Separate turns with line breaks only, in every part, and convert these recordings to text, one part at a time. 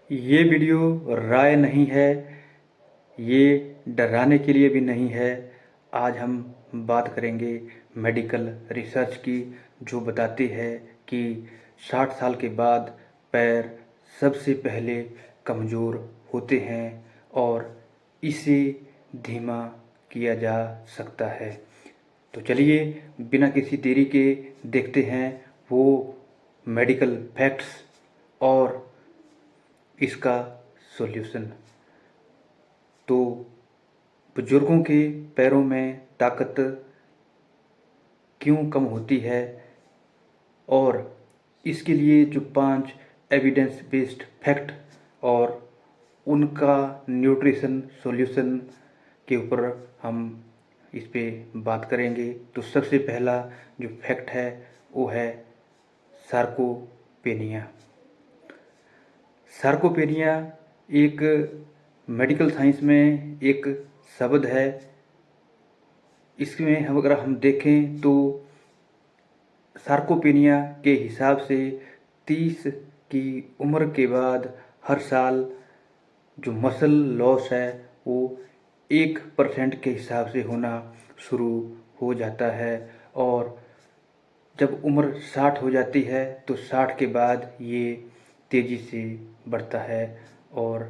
ये वीडियो राय नहीं है, ये डराने के लिए भी नहीं है। आज हम बात करेंगे मेडिकल रिसर्च की, जो बताती है कि 60 साल के बाद पैर सबसे पहले कमज़ोर होते हैं और इसे धीमा किया जा सकता है। तो चलिए बिना किसी देरी के देखते हैं वो मेडिकल फैक्ट्स और इसका सॉल्यूशन। तो बुजुर्गों के पैरों में ताकत क्यों कम होती है और इसके लिए जो 5 एविडेंस बेस्ड फैक्ट और उनका न्यूट्रिशन सॉल्यूशन के ऊपर हम इस पे बात करेंगे। तो सबसे पहला जो फैक्ट है वो है सार्कोपेनिया। सार्कोपेनिया एक मेडिकल साइंस में एक शब्द है। इसमें अगर हम देखें तो सार्कोपेनिया के हिसाब से 30 की उम्र के बाद हर साल जो मसल लॉस है वो 1% के हिसाब से होना शुरू हो जाता है और जब उम्र 60 हो जाती है तो 60 के बाद ये तेज़ी से बढ़ता है और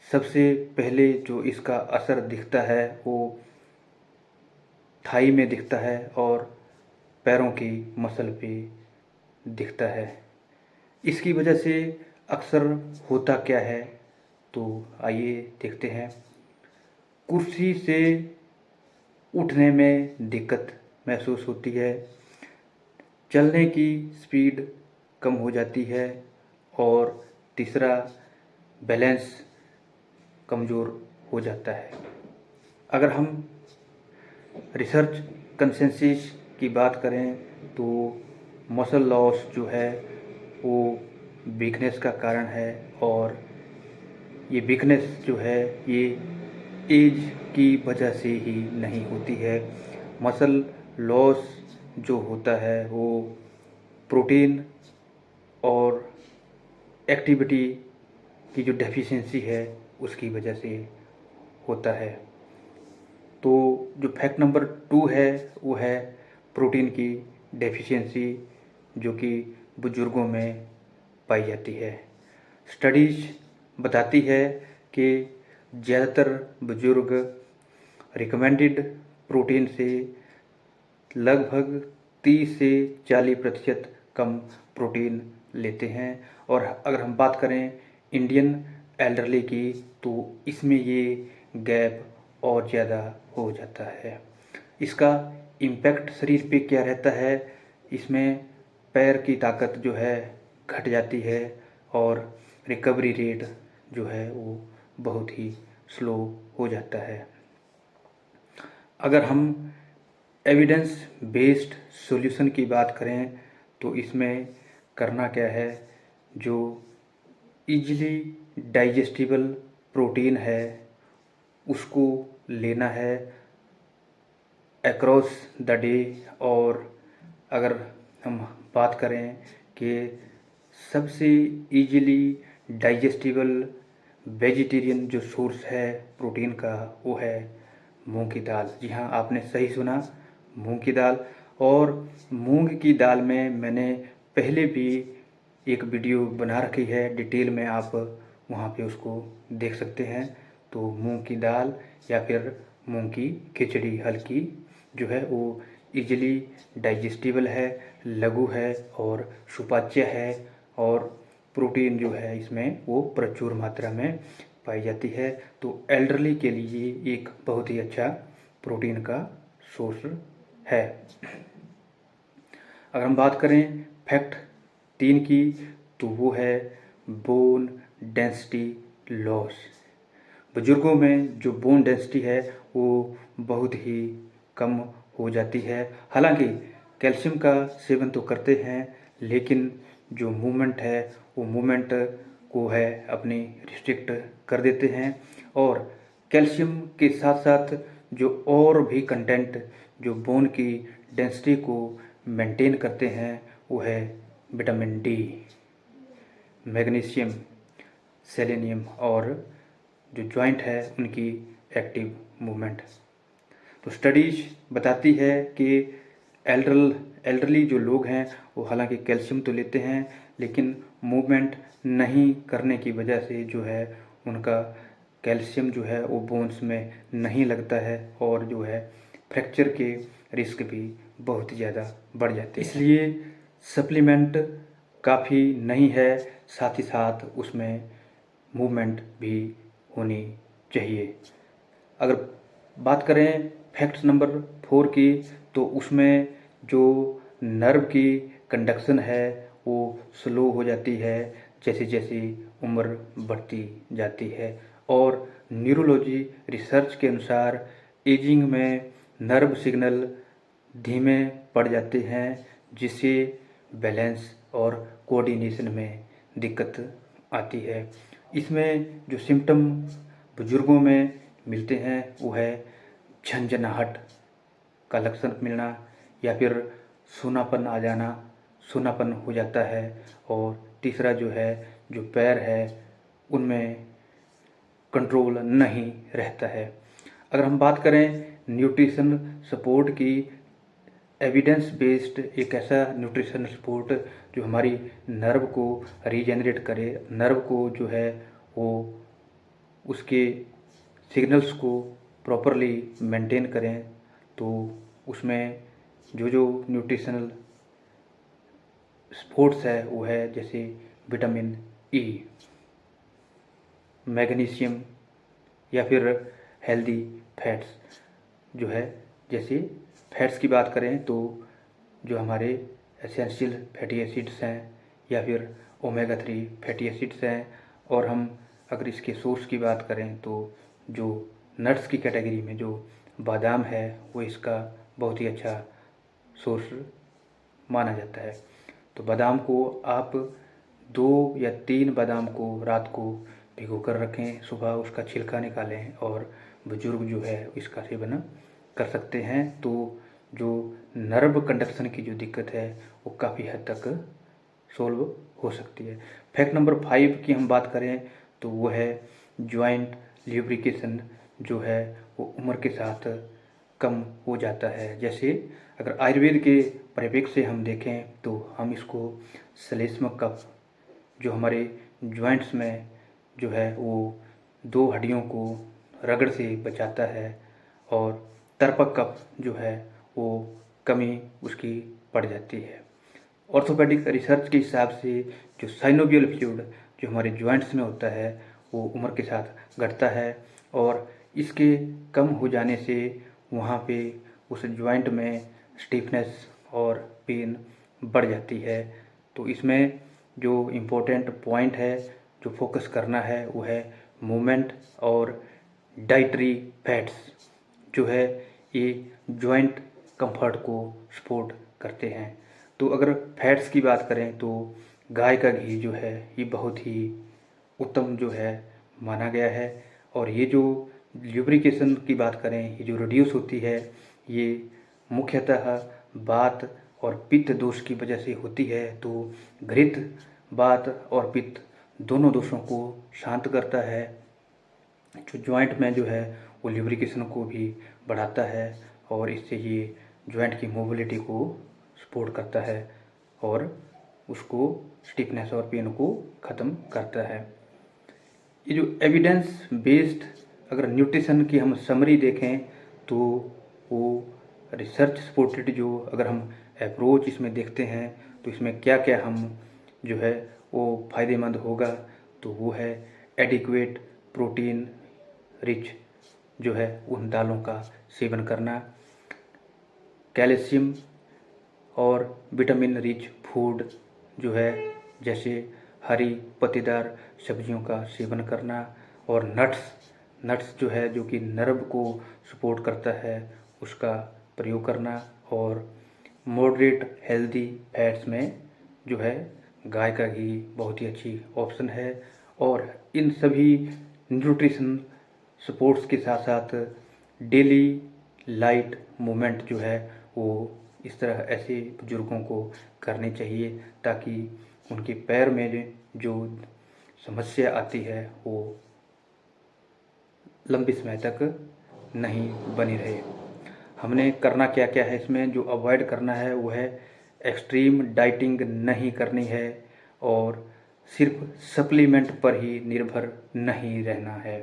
सबसे पहले जो इसका असर दिखता है वो थाई में दिखता है और पैरों की मसल पे दिखता है। इसकी वजह से अक्सर होता क्या है, तो आइए देखते हैं। कुर्सी से उठने में दिक्कत महसूस होती है, चलने की स्पीड कम हो जाती है और तीसरा बैलेंस कमज़ोर हो जाता है। अगर हम रिसर्च कंसेंसस की बात करें तो मसल लॉस जो है वो वीकनेस का कारण है और ये वीकनेस जो है ये एज की वजह से ही नहीं होती है। मसल लॉस जो होता है वो प्रोटीन और एक्टिविटी की जो डेफिशिएंसी है उसकी वजह से होता है। तो जो फैक्ट नंबर 2 है वो है प्रोटीन की डेफिशिएंसी, जो कि बुजुर्गों में पाई जाती है। स्टडीज बताती है कि ज़्यादातर बुजुर्ग रिकमेंडेड प्रोटीन से लगभग 30 से 40% कम प्रोटीन लेते हैं और अगर हम बात करें इंडियन एल्डरली की तो इसमें ये गैप और ज़्यादा हो जाता है। इसका इम्पैक्ट शरीर पे क्या रहता है, इसमें पैर की ताकत जो है घट जाती है और रिकवरी रेट जो है वो बहुत ही स्लो हो जाता है। अगर हम एविडेंस बेस्ड सॉल्यूशन की बात करें तो इसमें करना क्या है, जो इजीली डाइजेस्टिबल प्रोटीन है उसको लेना है अक्रॉस द डे। और अगर हम बात करें कि सबसे इजीली डाइजेस्टिबल वेजिटेरियन जो सोर्स है प्रोटीन का वो है मूंग की दाल। जी हाँ, आपने सही सुना, मूंग की दाल। और मूंग की दाल में मैंने पहले भी एक वीडियो बना रखी है, डिटेल में आप वहाँ पे उसको देख सकते हैं। तो मूंग की दाल या फिर मूंग की खिचड़ी हल्की जो है वो इजीली डाइजेस्टिबल है, लघु है और सुपाच्य है और प्रोटीन जो है इसमें वो प्रचुर मात्रा में पाई जाती है। तो एल्डरली के लिए एक बहुत ही अच्छा प्रोटीन का सोर्स है। अगर हम बात करें फैक्ट 3 की तो वो है बोन डेंसिटी लॉस। बुजुर्गों में जो बोन डेंसिटी है वो बहुत ही कम हो जाती है। हालांकि कैल्शियम का सेवन तो करते हैं लेकिन जो मूवमेंट है वो मूवमेंट को है अपनी रिस्ट्रिक्ट कर देते हैं और कैल्शियम के साथ साथ जो और भी कंटेंट जो बोन की डेंसिटी को मेंटेन करते हैं वो है विटामिन डी, मैग्नीशियम, सेलेनियम और जो जॉइंट है उनकी एक्टिव मूवमेंट। तो स्टडीज बताती है कि एल्डरली जो लोग हैं वो हालांकि कैल्शियम तो लेते हैं, लेकिन मूवमेंट नहीं करने की वजह से जो है उनका कैल्शियम जो है वो बोन्स में नहीं लगता है और जो है फ्रैक्चर के रिस्क भी बहुत ज़्यादा बढ़ जाते हैं। इसलिए सप्लीमेंट काफ़ी नहीं है, साथ ही साथ उसमें मूवमेंट भी होनी चाहिए। अगर बात करें फैक्ट नंबर 4 की, तो उसमें जो नर्व की कंडक्शन है वो स्लो हो जाती है जैसे जैसे उम्र बढ़ती जाती है। और न्यूरोलॉजी रिसर्च के अनुसार एजिंग में नर्व सिग्नल धीमे पड़ जाते हैं, जिससे बैलेंस और कोऑर्डिनेशन में दिक्कत आती है। इसमें जो सिम्टम बुजुर्गों में मिलते हैं वो है झंझनाहट का लक्षण मिलना, या फिर सूनापन आ जाना, सूनापन हो जाता है। और तीसरा जो है जो पैर है उनमें कंट्रोल नहीं रहता है। अगर हम बात करें न्यूट्रिशन सपोर्ट की, एविडेंस बेस्ड एक ऐसा न्यूट्रिशन सपोर्ट जो हमारी नर्व को रीजेनरेट करे, नर्व को जो है वो उसके सिग्नल्स को प्रॉपरली मेंटेन करें, तो उसमें जो जो न्यूट्रिशनल सपोर्ट्स है वो है जैसे विटामिन ई, मैग्नीशियम, या फिर हेल्दी फैट्स जो है। जैसे फैट्स की बात करें तो जो हमारे एसेंशियल फैटी एसिड्स हैं या फिर ओमेगा 3 फैटी एसिड्स हैं। और हम अगर इसके सोर्स की बात करें तो जो नट्स की कैटेगरी में जो बादाम है वो इसका बहुत ही अच्छा सोर्स माना जाता है। तो बादाम को आप 2 या 3 बादाम को रात को भिगो कर रखें, सुबह उसका छिलका निकालें और बुजुर्ग जो है इसका सेवन कर सकते हैं। तो जो नर्व कंडक्शन की जो दिक्कत है वो काफ़ी हद तक सोल्व हो सकती है। फैक्ट नंबर 5 की हम बात करें तो वो है जॉइंट ल्यूब्रिकेशन जो है वो उम्र के साथ कम हो जाता है। जैसे अगर आयुर्वेद के परिप्रेक्ष्य से हम देखें तो हम इसको श्लेष्म कफ जो हमारे जॉइंट्स में जो है वो 2 हड्डियों को रगड़ से बचाता है, और तर्पक कफ जो है वो कमी उसकी पड़ जाती है। ऑर्थोपेडिक रिसर्च के हिसाब से जो साइनोवियल फ्लूइड जो हमारे जॉइंट्स में होता है वो उम्र के साथ घटता है, और इसके कम हो जाने से वहाँ पे उस जॉइंट में स्टिफनेस और पेन बढ़ जाती है। तो इसमें जो इम्पोर्टेंट पॉइंट है जो फोकस करना है वो है मूवमेंट और डाइटरी फैट्स जो है ये जॉइंट कंफर्ट को सपोर्ट करते हैं। तो अगर फैट्स की बात करें तो गाय का घी जो है ये बहुत ही उत्तम जो है माना गया है। और ये जो ल्यूब्रिकेशन की बात करें ये जो रिड्यूस होती है ये मुख्यतः वात और पित्त दोष की वजह से होती है। तो घृत वात और पित्त दोनों दोषों को शांत करता है। जो जॉइंट में जो है वो ल्यूब्रिकेशन को भी बढ़ाता है, और इससे ये जॉइंट की मोबिलिटी को सपोर्ट करता है और उसको स्टिफनेस और पेन को ख़त्म करता है। ये जो एविडेंस बेस्ड अगर न्यूट्रिशन की हम समरी देखें तो वो रिसर्च सपोर्टेड जो अगर हम अप्रोच इसमें देखते हैं तो इसमें क्या क्या हम जो है वो फ़ायदेमंद होगा, तो वो है एडिक्वेट प्रोटीन रिच जो है उन दालों का सेवन करना, कैल्शियम और विटामिन रिच फूड जो है जैसे हरी पत्तेदार सब्जियों का सेवन करना, और नट्स जो है जो कि नर्व को सपोर्ट करता है उसका प्रयोग करना, और मॉडरेट हेल्दी फैट्स में जो है गाय का घी बहुत ही अच्छी ऑप्शन है। और इन सभी न्यूट्रिशन सपोर्ट्स के साथ साथ डेली लाइट मूवमेंट जो है वो इस तरह ऐसे बुजुर्गों को करनी चाहिए ताकि उनके पैर में जो समस्या आती है वो लंबे समय तक नहीं बनी रहे। हमने करना क्या क्या है इसमें, जो अवॉइड करना है वो है एक्सट्रीम डाइटिंग नहीं करनी है और सिर्फ सप्लीमेंट पर ही निर्भर नहीं रहना है।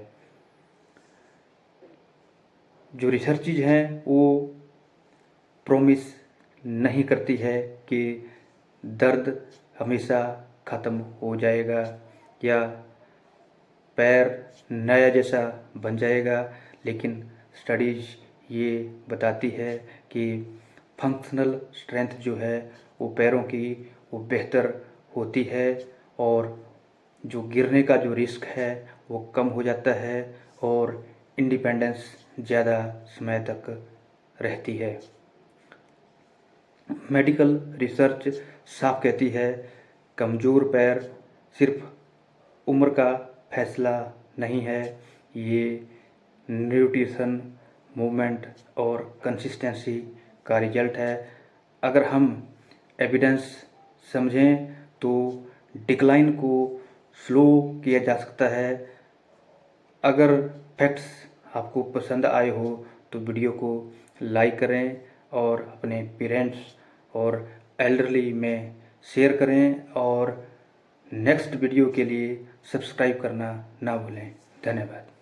जो रिसर्चेज हैं वो प्रॉमिस नहीं करती है कि दर्द हमेशा ख़त्म हो जाएगा या पैर नया जैसा बन जाएगा, लेकिन स्टडीज़ ये बताती है कि फंक्शनल स्ट्रेंथ जो है वो पैरों की वो बेहतर होती है और जो गिरने का जो रिस्क है वो कम हो जाता है और इंडिपेंडेंस ज़्यादा समय तक रहती है। मेडिकल रिसर्च साफ कहती है कमज़ोर पैर सिर्फ उम्र का फैसला नहीं है, ये न्यूट्रिशन, मूवमेंट और कंसिस्टेंसी का रिजल्ट है। अगर हम एविडेंस समझें तो डिक्लाइन को स्लो किया जा सकता है। अगर फैक्ट्स आपको पसंद आए हो तो वीडियो को लाइक करें और अपने पेरेंट्स और एल्डरली में शेयर करें और नेक्स्ट वीडियो के लिए सब्सक्राइब करना ना भूलें। धन्यवाद।